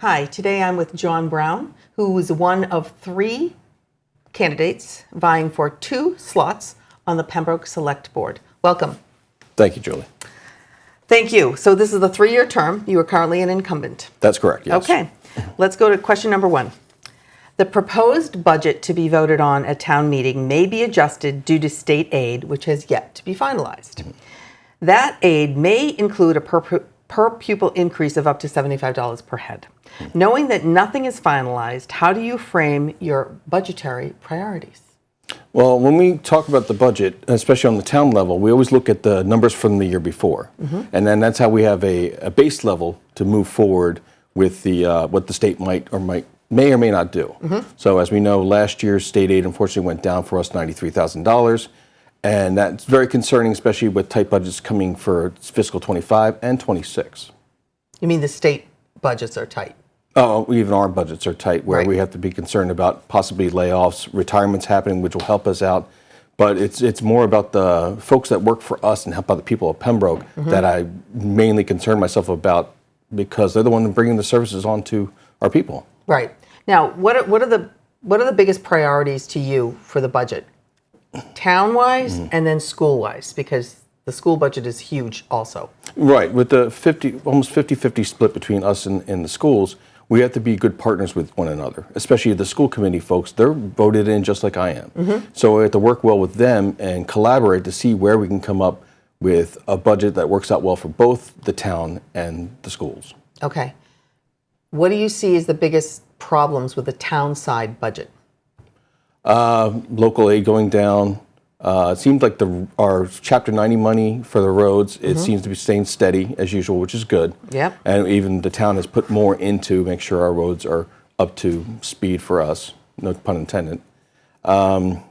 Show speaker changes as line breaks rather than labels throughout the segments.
Hi, today I'm with John Brown, who is one of 3 candidates vying for 2 slots on the Pembroke Select Board. Welcome.
Thank you, Julie.
Thank you. So this is the 3-year term. You are currently an incumbent.
That's correct, yes.
Okay, let's go to question number 1. The proposed budget to be voted on at town meeting may be adjusted due to state aid, which has yet to be finalized. That aid may include a per pupil increase of up to $75 per head. Knowing that nothing is finalized, how do you frame your budgetary priorities?
Well, when we talk about the budget, especially on the town level, we always look at the numbers from the year before. And then that's how we have a base level to move forward with the what the state may or may not do. So as we know, last year's state aid unfortunately went down for us $93,000. And that's very concerning, especially with tight budgets coming for fiscal 25 and 26.
You mean the state budgets are tight?
Oh, even our budgets are tight, where we have to be concerned about possibly layoffs, retirements happening, which will help us out. But it's more about the folks that work for us and help out the people of Pembroke that I mainly concern myself about, because they're the one bringing the services on to our people.
Right. Now, what are the biggest priorities to you for the budget? Town-wise and then school-wise, because the school budget is huge also. Right.
With the almost 50-50 split between us and the schools, we have to be good partners with one another, especially the school committee folks. They're voted in just like I am. So we have to work well with them and collaborate to see where we can come up with a budget that works out well for both the town and the schools.
Okay. What do you see as the biggest problems with the town side budget?
Local aid going down. It seems like our Chapter 90 money for the roads, it seems to be staying steady as usual, which is good.
Yep.
And even the town has put more into make sure our roads are up to speed for us, no pun intended. I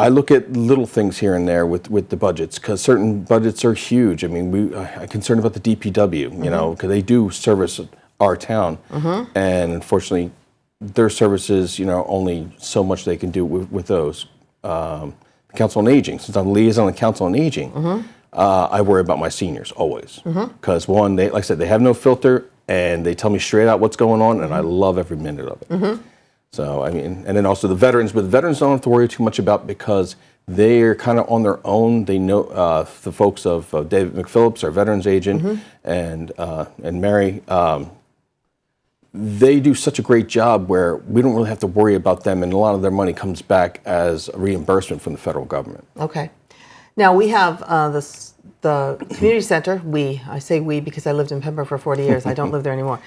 look at little things here and there with the budgets, because certain budgets are huge. I mean, I'm concerned about the DPW, you know, because they do service our town. And unfortunately, their services, you know, only so much they can do with those. Council on Aging, since I'm liaison on the Council on Aging, I worry about my seniors always. Because one, like I said, they have no filter and they tell me straight out what's going on, and I love every minute of it. So, I mean, and then also the veterans, but the veterans don't have to worry too much about, because they're kind of on their own. They know the folks of David McPhillips, our veterans agent, and Mary. They do such a great job where we don't really have to worry about them, and a lot of their money comes back as a reimbursement from the federal government.
Okay. Now we have the community center. I say we because I lived in Pembroke for 40 years. I don't live there anymore.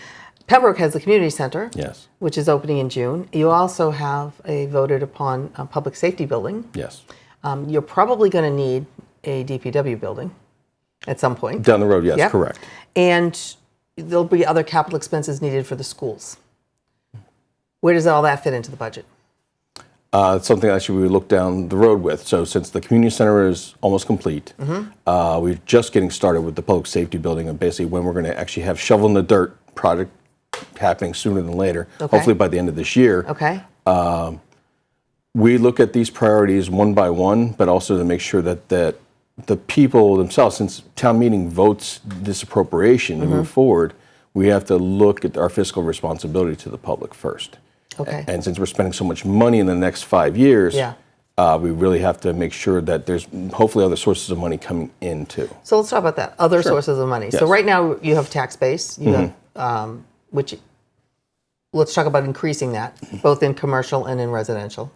Pembroke has the community center,
yes,
which is opening in June. You also have a voted upon public safety building.
Yes.
You're probably going to need a DPW building at some point.
Down the road, yes, correct.
And there'll be other capital expenses needed for the schools. Where does all that fit into the budget?
It's something actually we look down the road with. So since the community center is almost complete, we're just getting started with the public safety building, and basically when we're going to actually have shovel in the dirt project happening sooner than later, hopefully by the end of this year.
Okay.
We look at these priorities one by one, but also to make sure that the people themselves, since town meeting votes this appropriation to move forward, we have to look at our fiscal responsibility to the public first.
Okay.
And since we're spending so much money in the next 5 years, we really have to make sure that there's hopefully other sources of money coming in too.
So let's talk about that, other sources of money.
Yes.
So right now you have tax base, you have, which, let's talk about increasing that, both in commercial and in residential.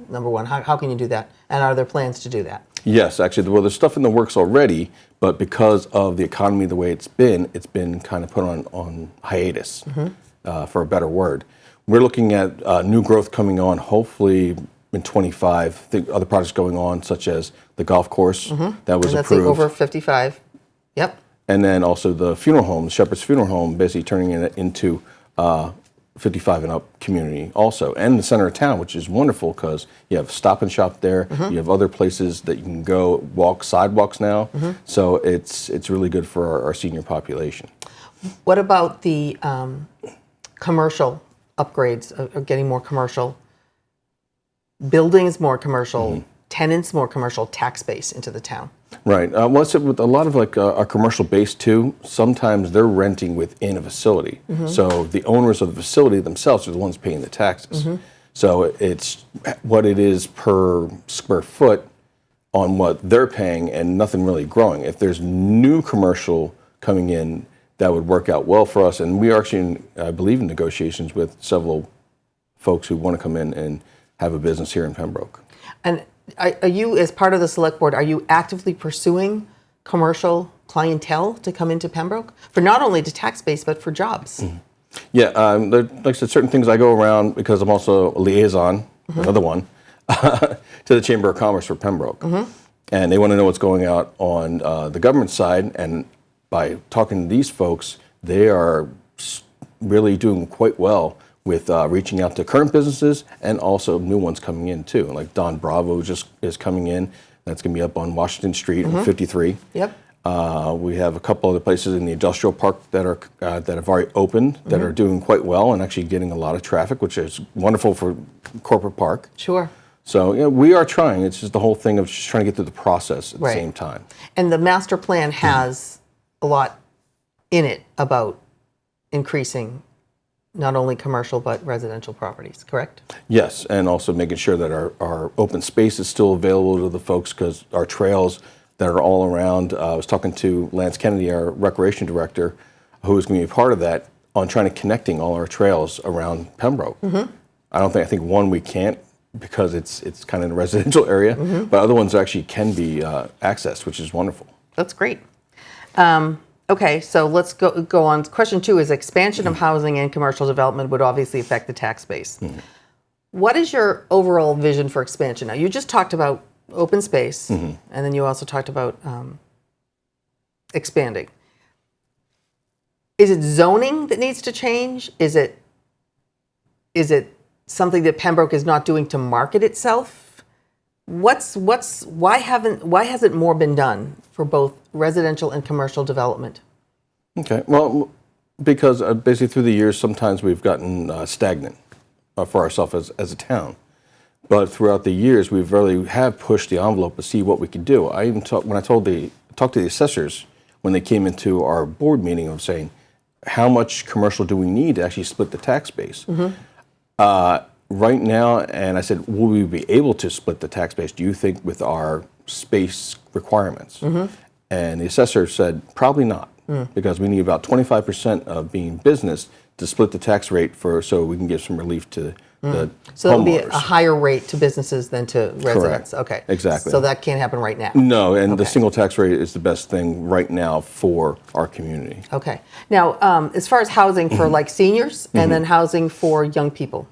Number one, how can you do that? And are there plans to do that?
Yes, actually, well, there's stuff in the works already, but because of the economy the way it's been kind of put on hiatus, for a better word. We're looking at new growth coming on, hopefully in 25. I think other projects going on, such as the golf course that was
and that's
approved.
Over 55. Yep.
And then also the funeral home, the Shepherd's Funeral Home, basically turning it into 55 and up community also, and the center of town, which is wonderful because you have Stop and Shop there. You have other places that you can go walk, sidewalks now. So it's really good for our senior population.
What about the commercial upgrades, of getting more commercial buildings, more commercial tenants, more commercial tax base into the town?
Right. Well, it's with a lot of like our commercial base too. Sometimes they're renting within a facility, so the owners of the facility themselves are the ones paying the taxes. So it's what it is per square foot on what they're paying, and nothing really growing. If there's new commercial coming in, that would work out well for us. And we are actually, I believe, in negotiations with several folks who want to come in and have a business here in Pembroke.
And are you, as part of the select board, are you actively pursuing commercial clientele to come into Pembroke for not only the tax base but for jobs?
Yeah, like I said, certain things I go around because I'm also a liaison, another one, to the Chamber of Commerce for Pembroke. And they want to know what's going out on the government side. And by talking to these folks, they are really doing quite well with reaching out to current businesses and also new ones coming in too. Like Don Bravo just is coming in. That's going to be up on Washington Street on 53.
Yep.
We have a couple other places in the industrial park that are that have already opened that are doing quite well and actually getting a lot of traffic, which is wonderful for corporate park.
Sure.
So we are trying. It's just the whole thing of just trying to get through the process at the same time.
And the master plan has a lot in it about increasing not only commercial but residential properties, correct?
Yes, and also making sure that our open space is still available to the folks, because our trails that are all around. I was talking to Lance Kennedy, our recreation director, who is going to be a part of that, on trying to connecting all our trails around Pembroke. I think one we can't, because it's kind of in a residential area, but other ones actually can be accessed, which is wonderful.
That's great. Okay, so let's go on. Question 2 is expansion of housing and commercial development would obviously affect the tax base. What is your overall vision for expansion? Now, you just talked about open space, and then you also talked about expanding. Is it zoning that needs to change? Is it something that Pembroke is not doing to market itself? Why hasn't more been done for both residential and commercial development?
Okay, well, because basically through the years, sometimes we've gotten stagnant for ourselves as a town. But throughout the years, we really have pushed the envelope to see what we could do. I even talked to the assessors when they came into our board meeting of saying, how much commercial do we need to actually split the tax base? Right now, and I said, will we be able to split the tax base, do you think, with our space requirements? And the assessor said, probably not, because we need about 25% of being business to split the tax rate so we can give some relief to the
So that would be
homeowners.
a higher rate to businesses than to residents.
Correct.
Okay.
Exactly.
So that can't happen right now.
No, and the single tax rate is the best thing right now for our community.
Okay. Now, as far as housing for like seniors and then housing for young people,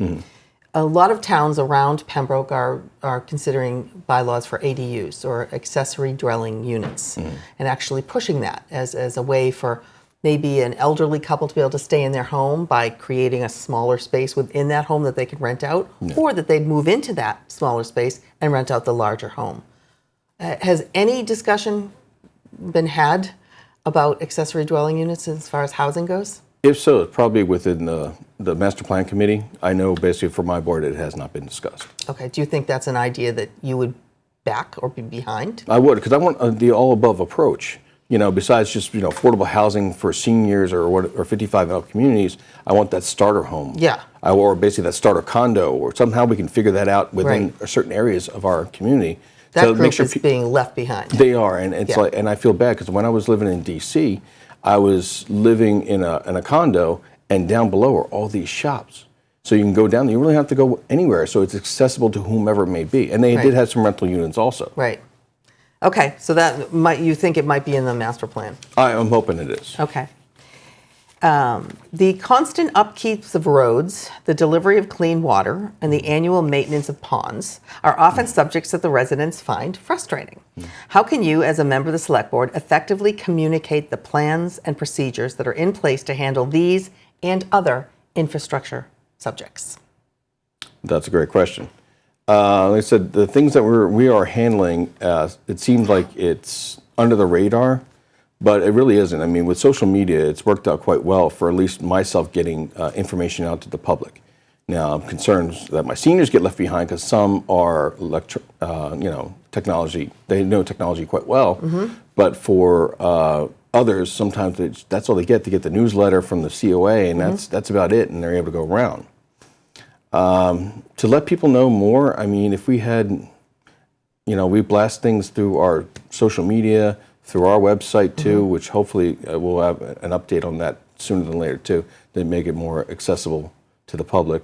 a lot of towns around Pembroke are considering bylaws for ADUs, or accessory dwelling units, and actually pushing that as a way for maybe an elderly couple to be able to stay in their home by creating a smaller space within that home that they could rent out, or that they'd move into that smaller space and rent out the larger home. Has any discussion been had about accessory dwelling units as far as housing goes?
If so, it's probably within the master plan committee. I know basically for my board it has not been discussed.
Okay. Do you think that's an idea that you would back or be behind?
I would, because I want the all-above approach. Besides just affordable housing for seniors or 55 and up communities, I want that starter home. Yeah. Or basically that starter condo, or somehow we can figure that out within certain areas of our community.
That group is being left behind.
They are, and it's like, and I feel bad because when I was living in D.C., I was living in a condo, and down below are all these shops. So you can go down there. You really don't have to go anywhere. So it's accessible to whomever it may be. And they did have some rental units also. Right.
Okay, so you think it might be in the master plan?
I'm hoping it is.
Okay. The constant upkeeps of roads, the delivery of clean water, and the annual maintenance of ponds are often subjects that the residents find frustrating. How can you, as a member of the Select Board, effectively communicate the plans and procedures that are in place to handle these and other infrastructure subjects?
That's a great question. Like I said, the things that we are handling, it seems like it's under the radar, but it really isn't. I mean, with social media, it's worked out quite well for at least myself getting information out to the public. Now, I'm concerned that my seniors get left behind because some are, technology. They know technology quite well. But for others, sometimes that's all they get. They get the newsletter from the COA, and that's about it, and they're able to go around. To let people know more, I mean, if we had, we blast things through our social media, through our website too, which hopefully we'll have an update on that sooner than later too, to make it more accessible to the public.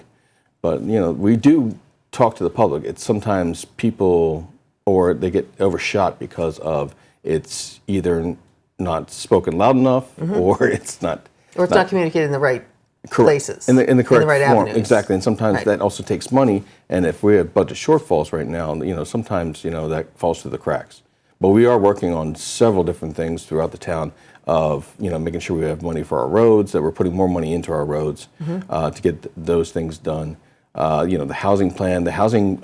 But, we do talk to the public. It's sometimes people, or they get overshot because of it's either not spoken loud enough, or it's not.
Or it's not communicated in the right places.
In the correct
right
form.
avenues.
Exactly. And sometimes that also takes money. And if we have budget shortfalls right now, sometimes, that falls through the cracks. But we are working on several different things throughout the town of, making sure we have money for our roads, that we're putting more money into our roads to get those things done. The housing plan, the housing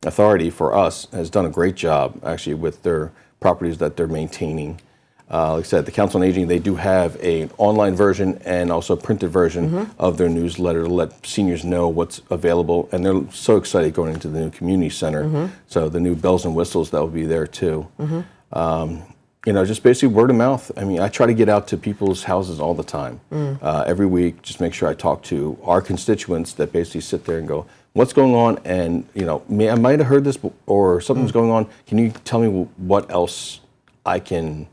authority for us has done a great job actually with their properties that they're maintaining. Like I said, the Council on Aging, they do have an online version and also a printed version of their newsletter to let seniors know what's available. And they're so excited going into the new community center. So the new bells and whistles that will be there too. Just basically word of mouth. I mean, I try to get out to people's houses all the time. Every week, just make sure I talk to our constituents that basically sit there and go, what's going on? And, I might have heard this or something's going on. Can you tell me what else I can,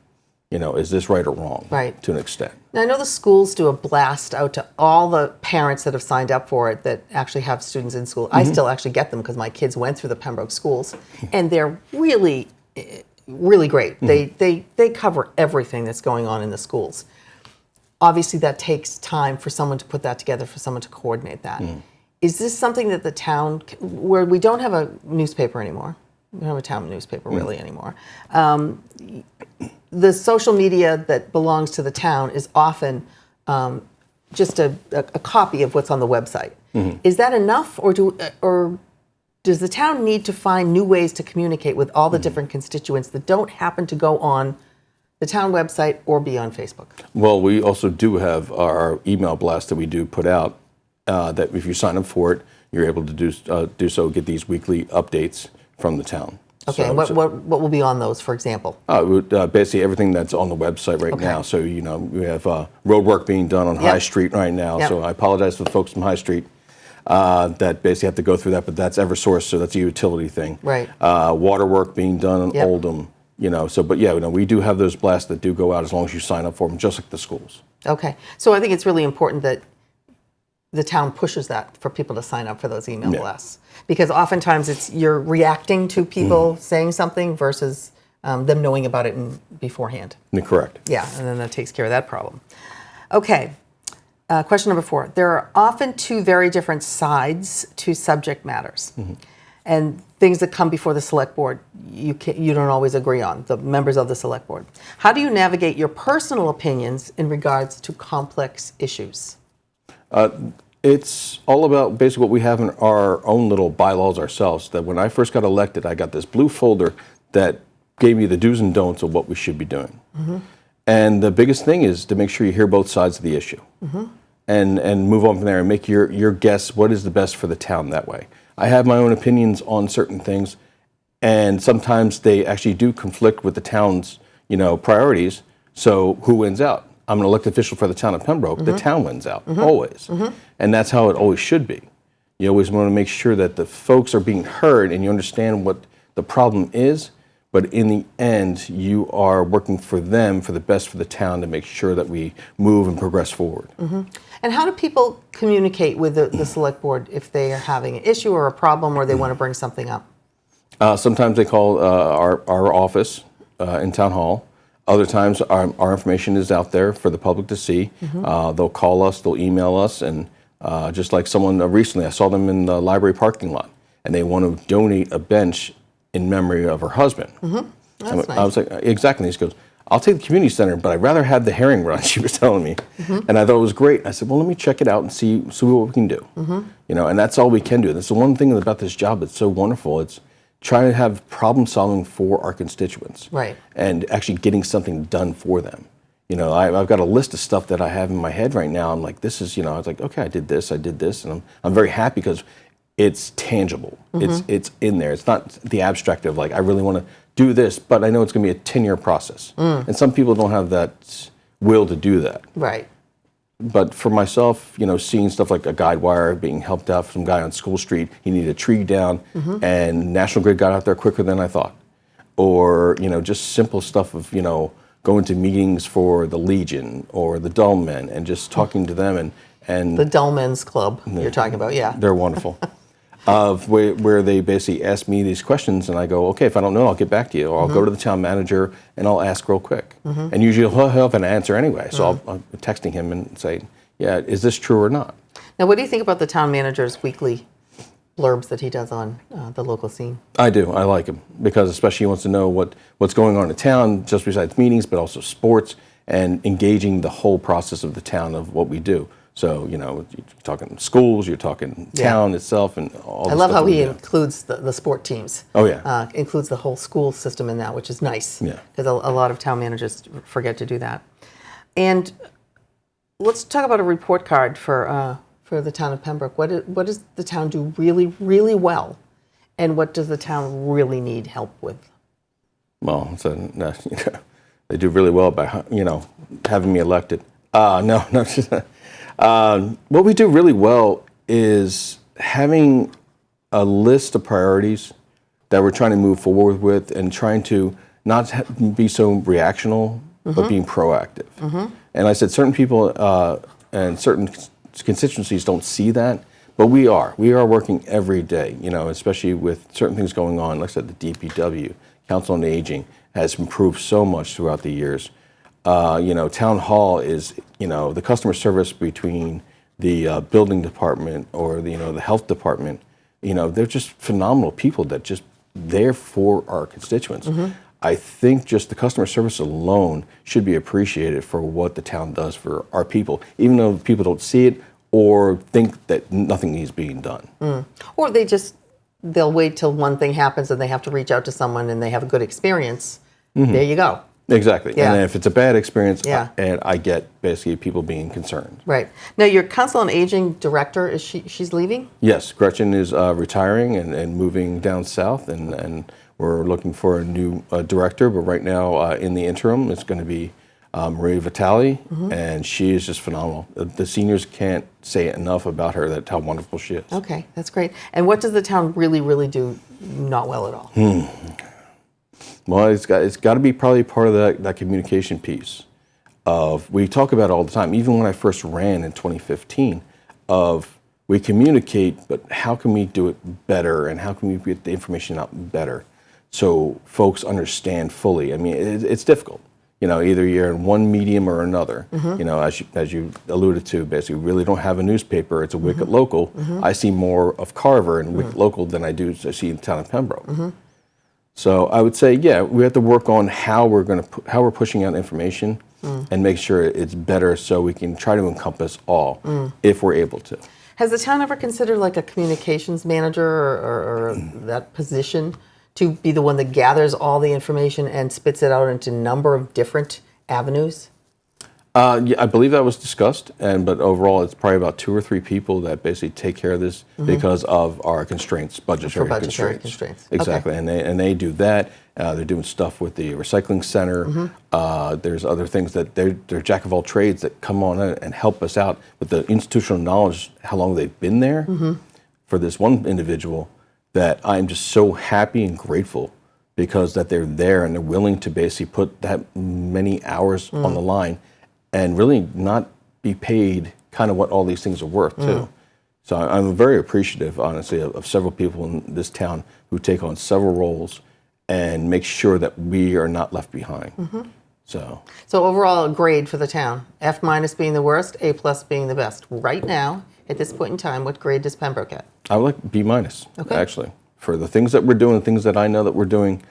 is this right or wrong?
Right.
To an extent.
Now, I know the schools do a blast out to all the parents that have signed up for it that actually have students in school. I still actually get them because my kids went through the Pembroke schools, and they're really, really great. They cover everything that's going on in the schools. Obviously, that takes time for someone to put that together, for someone to coordinate that. Is this something that the town, where we don't have a newspaper anymore, we don't have a town newspaper really anymore, the social media that belongs to the town is often just a copy of what's on the website. Is that enough, or does the town need to find new ways to communicate with all the different constituents that don't happen to go on the town website or be on Facebook?
Well, we also do have our email blast that we do put out that if you sign up for it, you're able to do so, get these weekly updates from the town.
Okay, and what will be on those, for example?
Basically everything that's on the website right now. So, we have road work being done on High Street right now. So I apologize to the folks from High Street that basically have to go through that, but that's Eversource, so that's a utility thing. Right. Water work being done on Oldham, we do have those blasts that do go out as long as you sign up for them, just like the schools. Okay.
So I think it's really important that the town pushes that for people to sign up for those email blasts, because oftentimes you're reacting to people saying something versus them knowing about it beforehand.
Correct.
Yeah, and then that takes care of that problem. Okay, question number 4. There are often two very different sides to subject matters, and things that come before the select board you don't always agree on, the members of the select board. How do you navigate your personal opinions in regards to complex issues?
It's all about basically what we have in our own little bylaws ourselves. That when I first got elected, I got this blue folder that gave me the do's and don'ts of what we should be doing. And the biggest thing is to make sure you hear both sides of the issue and move on from there and make your guess what is the best for the town that way. I have my own opinions on certain things, and sometimes they actually do conflict with the town's priorities. So who wins out? I'm an elected official for the town of Pembroke. The town wins out, always. And that's how it always should be. You always want to make sure that the folks are being heard and you understand what the problem is, but in the end, you are working for them, for the best for the town, to make sure that we move and progress forward.
And how do people communicate with the select board if they are having an issue or a problem or they want to bring something up?
Sometimes they call our office in Town Hall. Other times, our information is out there for the public to see. They'll call us, they'll email us, and just like someone recently, I saw them in the library parking lot, and they want to donate a bench in memory of her husband.
That's nice.
I was like, exactly. And he goes, I'll take the community center, but I'd rather have the herring run, she was telling me. And I thought it was great. I said, well, let me check it out and see what we can do. And that's all we can do. That's the one thing about this job that's so wonderful. It's trying to have problem solving for our constituents.
Right.
And actually getting something done for them. I've got a list of stuff that I have in my head right now. I'm like, this is, I was like, okay, I did this, and I'm very happy because it's tangible. It's in there. It's not the abstract of like, I really want to do this, but I know it's going to be a 10-year process. And some people don't have that will to do that.
Right.
But for myself, seeing stuff like a guide wire being helped out from a guy on School Street, he needed a tree down, and National Grid got out there quicker than I thought. Or, just simple stuff of, going to meetings for the Legion or the Dull Men and just talking to them and
The Dull Men's Club you're talking about, yeah.
They're wonderful. Of where they basically ask me these questions, and I go, okay, if I don't know, I'll get back to you. Or I'll go to the town manager and I'll ask real quick. And usually he'll have an answer anyway. So I'm texting him and saying, yeah, is this true or not?
Now, what do you think about the town manager's weekly blurbs that he does on the local scene?
I do. I like him because especially he wants to know what's going on in town, just besides meetings, but also sports and engaging the whole process of the town of what we do. So, you're talking schools, you're talking town itself, and all.
I love how he includes the sport teams.
Oh yeah,
includes the whole school system in that, which is nice.
Yeah,
because a lot of town managers forget to do that. And let's talk about a report card for the town of Pembroke. What does the town do really, really well, and what does the town really need help with?
Well, they do really well by having me elected. No. What we do really well is having a list of priorities that we're trying to move forward with and trying to not be so reactional, but being proactive. And I said certain people and certain constituencies don't see that, but we are. We are working every day, especially with certain things going on. Like I said, the DPW, Council on Aging, has improved so much throughout the years. Town hall is, the customer service between the building department or the health department, they're just phenomenal people that just there for our constituents. I think just the customer service alone should be appreciated for what the town does for our people, even though people don't see it or think that nothing is being done.
Or they'll wait till one thing happens and they have to reach out to someone and they have a good experience. There you go.
Exactly.
Yeah.
And if it's a bad experience,
Yeah.
and I get basically people being concerned.
Right. Now, your Council on Aging director, she's leaving?
Yes, Gretchen is retiring and moving down south, and we're looking for a new director. But right now, in the interim, it's going to be Maria Vitale, and she is just phenomenal. The seniors can't say enough about her, how wonderful she is.
Okay, that's great. And what does the town really, really do not well at all?
Well, it's got to be probably part of that communication piece. We talk about it all the time. Even when I first ran in 2015, we communicate, but how can we do it better, and how can we get the information out better so folks understand fully? I mean, it's difficult. Either you're in one medium or another. As you alluded to, basically, we really don't have a newspaper. It's a Wicked Local. I see more of Carver and Wicked Local than I see in the town of Pembroke. So I would say, we have to work on how we're pushing out information and make sure it's better so we can try to encompass all if we're able to.
Has the town ever considered like a communications manager or that position to be the one that gathers all the information and spits it out into a number of different avenues?
Yeah, I believe that was discussed, but overall, it's probably about 2 or 3 people that basically take care of this because of our constraints, budgetary constraints. Exactly,
okay.
and they do that. They're doing stuff with the recycling center. There's other things that they're jack of all trades that come on in and help us out with the institutional knowledge, how long they've been there. For this one individual, that I'm just so happy and grateful because that they're there and they're willing to basically put that many hours on the line. And really not be paid kind of what all these things are worth, too. So I'm very appreciative, honestly, of several people in this town who take on several roles and make sure that we are not left behind. So
overall, a grade for the town, F- being the worst, A+ being the best. Right now, at this point in time, what grade does Pembroke get?
I would like B-,
okay.
Actually. For the things that we're doing, things that I know that we're doing.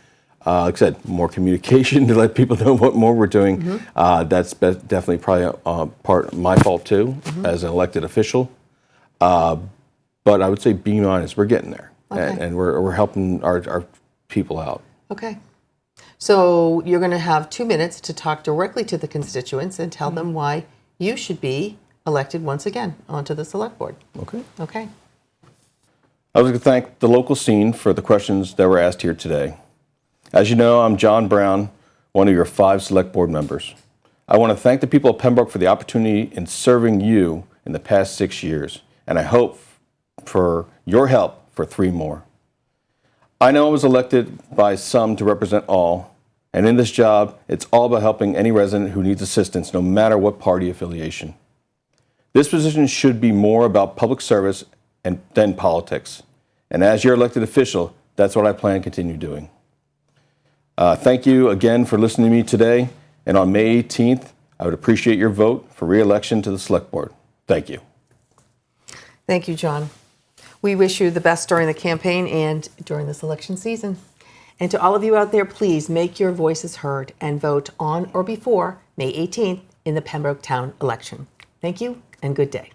Like I said, more communication to let people know what more we're doing. That's definitely probably part of my fault too, as an elected official. But I would say B-, we're getting there,
okay.
and we're helping our people out.
Okay. So you're going to have 2 minutes to talk directly to the constituents and tell them why you should be elected once again onto the select board.
Okay.
Okay.
I was going to thank the local scene for the questions that were asked here today. As you know, I'm John Brown, one of your 5 select board members. I want to thank the people of Pembroke for the opportunity in serving you in the past 6 years, and I hope for your help for 3 more. I know I was elected by some to represent all, and in this job, it's all about helping any resident who needs assistance, no matter what party affiliation. This position should be more about public service than politics, and as your elected official, that's what I plan to continue doing. Thank you again for listening to me today, and on May 18th, I would appreciate your vote for re-election to the Select Board. Thank you.
Thank you, John. We wish you the best during the campaign and during this election season. And to all of you out there, please make your voices heard and vote on or before May 18th in the Pembroke Town election. Thank you and good day.